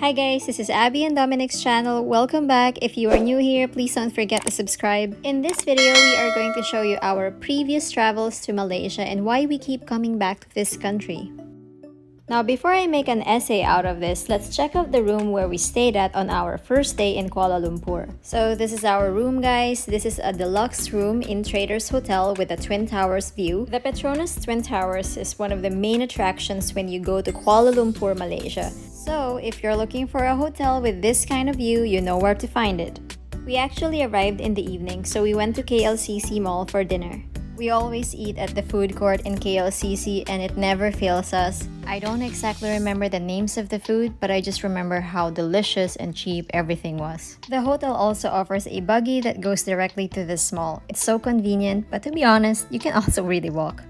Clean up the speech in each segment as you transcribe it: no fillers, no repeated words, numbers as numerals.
Hi guys, this is Abby and Dominic's channel. Welcome back. If you are new here, please don't forget to subscribe. In this video, we are going to show you our previous travels to Malaysia and why we keep coming back to this country. Now, before I make an essay out of this, let's check out the room where we stayed at on our first day in Kuala Lumpur. So this is our room, guys. This is a deluxe room in Traders Hotel with a Twin Towers view. The Petronas Twin Towers is one of the main attractions when you go to Kuala Lumpur, Malaysia. So if you're looking for a hotel with this kind of view, you know where to find it. We actually arrived in the evening, so we went to KLCC Mall for dinner. We always eat at the food court in KLCC and it never fails us. I don't exactly remember the names of the food, but I just remember how delicious and cheap everything was. The hotel also offers a buggy that goes directly to this mall. It's so convenient, but to be honest, you can also really walk.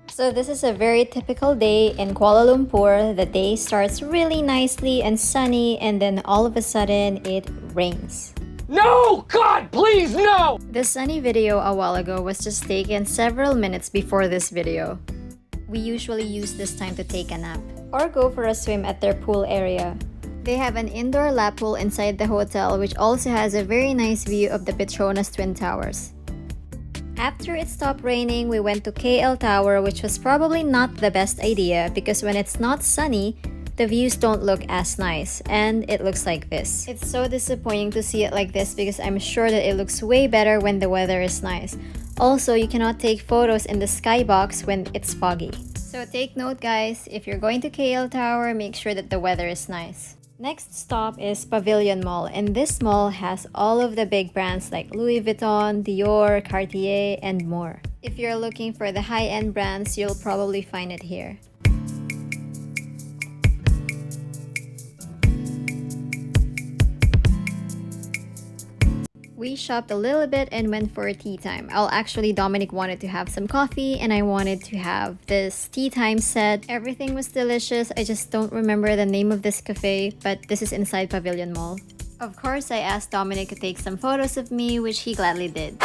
So this is a very typical day in Kuala Lumpur. The day starts really nicely and sunny, and then all of a sudden it rains. No! God, please, no! The sunny video a while ago was just taken several minutes before this video. We usually use this time to take a nap or go for a swim at their pool area. They have an indoor lap pool inside the hotel, which also has a very nice view of the Petronas Twin Towers. After it stopped raining, we went to KL Tower, which was probably not the best idea because when it's not sunny, the views don't look as nice, and it looks like this. It's so disappointing to see it like this because I'm sure that it looks way better when the weather is nice. Also, you cannot take photos in the skybox when it's foggy. So take note, guys, if you're going to KL Tower, make sure that the weather is nice. Next stop is Pavilion Mall, and this mall has all of the big brands like Louis Vuitton, Dior, Cartier, and more. If you're looking for the high-end brands, you'll probably find it here. We shopped a little bit and went for a tea time. Dominic wanted to have some coffee and I wanted to have this tea time set. Everything was delicious. I just don't remember the name of this cafe, but this is inside Pavilion Mall. Of course, I asked Dominic to take some photos of me, which he gladly did.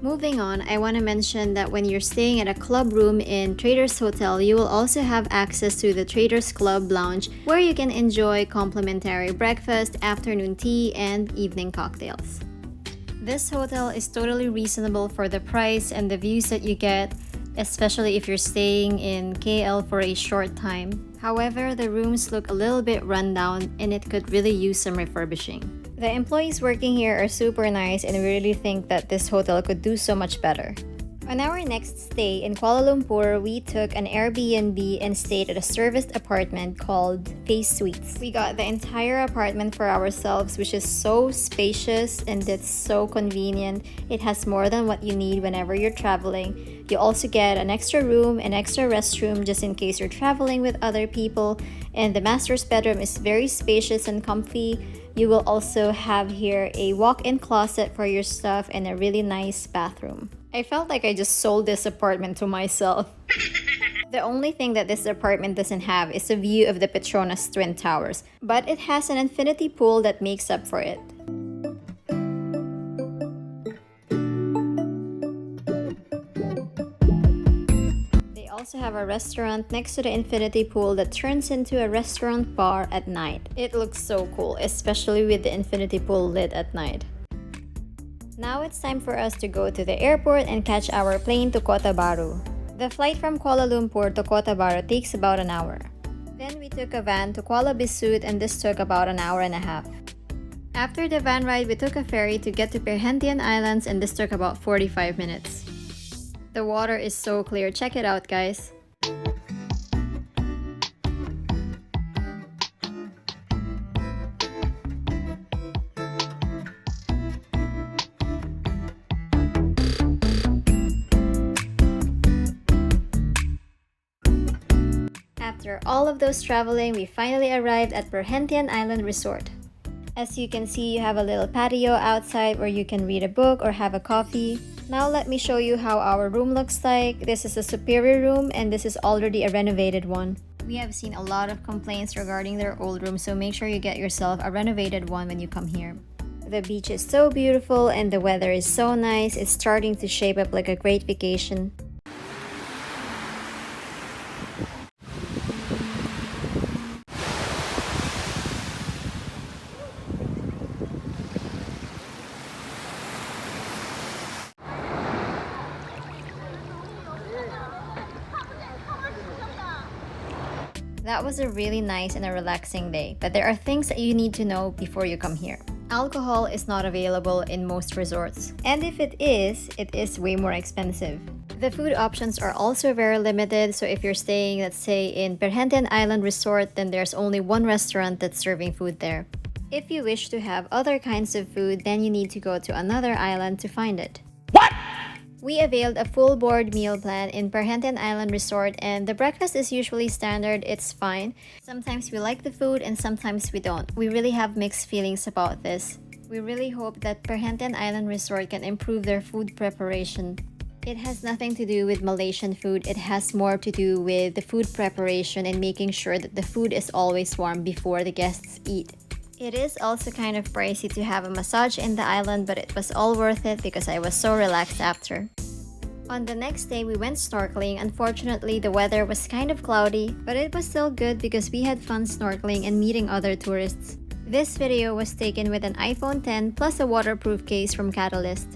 Moving on, I want to mention that when you're staying at a club room in Traders Hotel, you will also have access to the Traders Club Lounge where you can enjoy complimentary breakfast, afternoon tea, and evening cocktails. This hotel is totally reasonable for the price and the views that you get, especially if you're staying in KL for a short time. However, the rooms look a little bit run down and it could really use some refurbishing. The employees working here are super nice and we really think that this hotel could do so much better. On our next stay in Kuala Lumpur, we took an Airbnb and stayed at a serviced apartment called Face Suites. We got the entire apartment for ourselves, which is so spacious and it's so convenient. It has more than what you need whenever you're traveling. You also get an extra room, an extra restroom just in case you're traveling with other people, and the master's bedroom is very spacious and comfy. You will also have here a walk-in closet for your stuff and a really nice bathroom. I felt like I just sold this apartment to myself. The only thing that this apartment doesn't have is a view of the Petronas Twin Towers, but it has an infinity pool that makes up for it. They also have a restaurant next to the infinity pool that turns into a restaurant bar at night. It looks so cool, especially with the infinity pool lit at night. Now it's time for us to go to the airport and catch our plane to Kota Baru. The flight from Kuala Lumpur to Kota Baru takes about an hour. Then we took a van to Kuala Besut and this took about an hour and a half. After the van ride, we took a ferry to get to Perhentian Islands and this took about 45 minutes. The water is so clear. Check it out, guys. After all of those traveling, we finally arrived at Perhentian Island Resort. As you can see, you have a little patio outside where you can read a book or have a coffee. Now let me show you how our room looks like. This is a superior room and this is already a renovated one. We have seen a lot of complaints regarding their old room, so make sure you get yourself a renovated one when you come here. The beach is so beautiful and the weather is so nice. It's starting to shape up like a great vacation. That was a really nice and a relaxing day, but there are things that you need to know before you come here. Alcohol is not available in most resorts, and if it is way more expensive. The food options are also very limited, so if you're staying, let's say, in Perhentian Island Resort, then there's only one restaurant that's serving food there. If you wish to have other kinds of food, then you need to go to another island to find it. What? We availed a full board meal plan in Perhentian Island Resort, and the breakfast is usually standard. It's fine. Sometimes we like the food and sometimes we don't. We really have mixed feelings about this. We really hope that Perhentian Island Resort can improve their food preparation. It has nothing to do with Malaysian food. It has more to do with the food preparation and making sure that the food is always warm before the guests eat. It is also kind of pricey to have a massage in the island, but it was all worth it because I was so relaxed after. On the next day, we went snorkeling. Unfortunately, the weather was kind of cloudy, but it was still good because we had fun snorkeling and meeting other tourists. This video was taken with an iPhone 10 plus a waterproof case from Catalyst.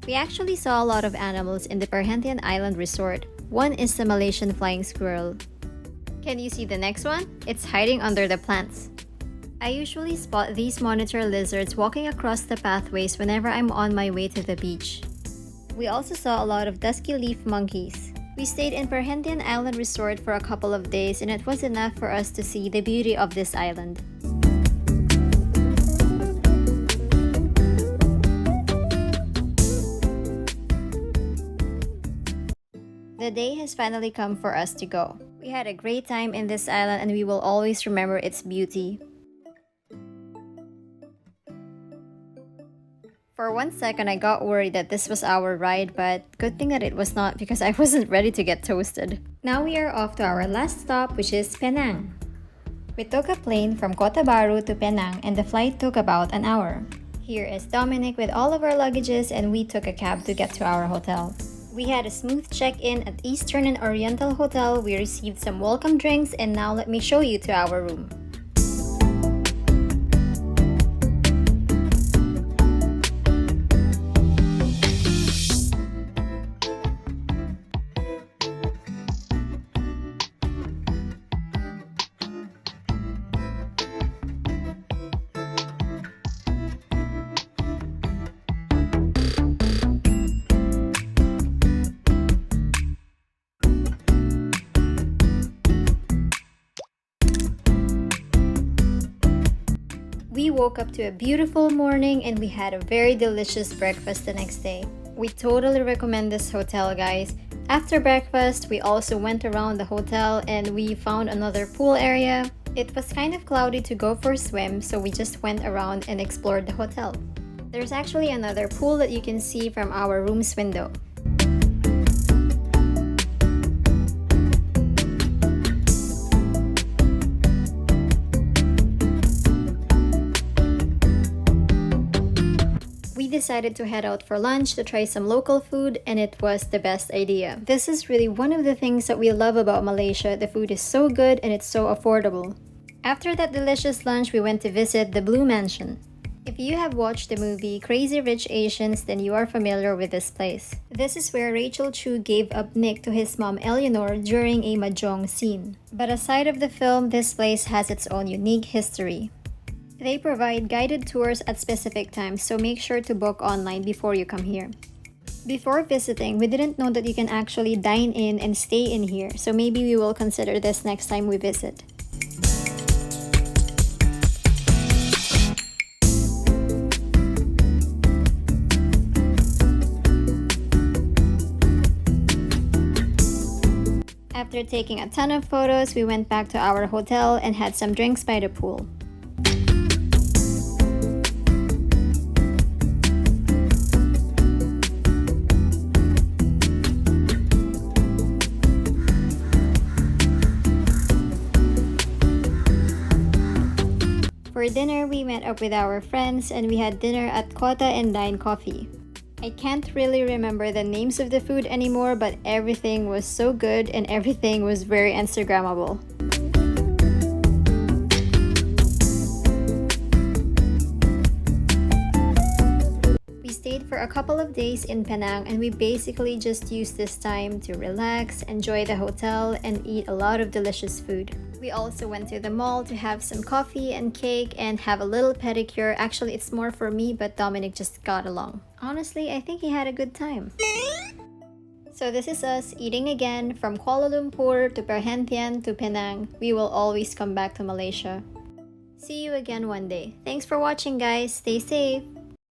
We actually saw a lot of animals in the Perhentian Island Resort. One is the Malaysian flying squirrel. Can you see the next one? It's hiding under the plants. I usually spot these monitor lizards walking across the pathways whenever I'm on my way to the beach. We also saw a lot of dusky leaf monkeys. We stayed in Perhentian Island Resort for a couple of days, and it was enough for us to see the beauty of this island. The day has finally come for us to go. We had a great time in this island and we will always remember its beauty. For 1 second, I got worried that this was our ride, but good thing that it was not because I wasn't ready to get toasted. Now we are off to our last stop, which is Penang. We took a plane from Kota Baru to Penang and the flight took about an hour. Here is Dominic with all of our luggages and we took a cab to get to our hotel. We had a smooth check-in at Eastern and Oriental Hotel. We received some welcome drinks and now let me show you to our room. We woke up to a beautiful morning and we had a very delicious breakfast the next day. We totally recommend this hotel, guys. After breakfast, we also went around the hotel and we found another pool area. It was kind of cloudy to go for a swim, so we just went around and explored the hotel. There's actually another pool that you can see from our room's window. We decided to head out for lunch to try some local food, and it was the best idea. This is really one of the things that we love about Malaysia. The food is so good and it's so affordable. After that delicious lunch, we went to visit the Blue Mansion. If you have watched the movie Crazy Rich Asians, then you are familiar with this place. This is where Rachel Chu gave up Nick to his mom Eleanor during a mahjong scene. But aside of the film, this place has its own unique history. They provide guided tours at specific times, so make sure to book online before you come here. Before visiting, we didn't know that you can actually dine in and stay in here, so maybe we will consider this next time we visit. After taking a ton of photos, we went back to our hotel and had some drinks by the pool. For dinner, we met up with our friends and we had dinner at Kota and Dine Coffee. I can't really remember the names of the food anymore, but everything was so good and everything was very Instagrammable. for a couple of days in Penang, and we basically just used this time to relax, enjoy the hotel, and eat a lot of delicious food. We also went to the mall to have some coffee and cake and have a little pedicure. Actually, it's more for me, but Dominic just got along. Honestly, I think he had a good time. So this is us eating again from Kuala Lumpur to Perhentian to Penang. We will always come back to Malaysia. See you again one day. Thanks for watching, guys. Stay safe.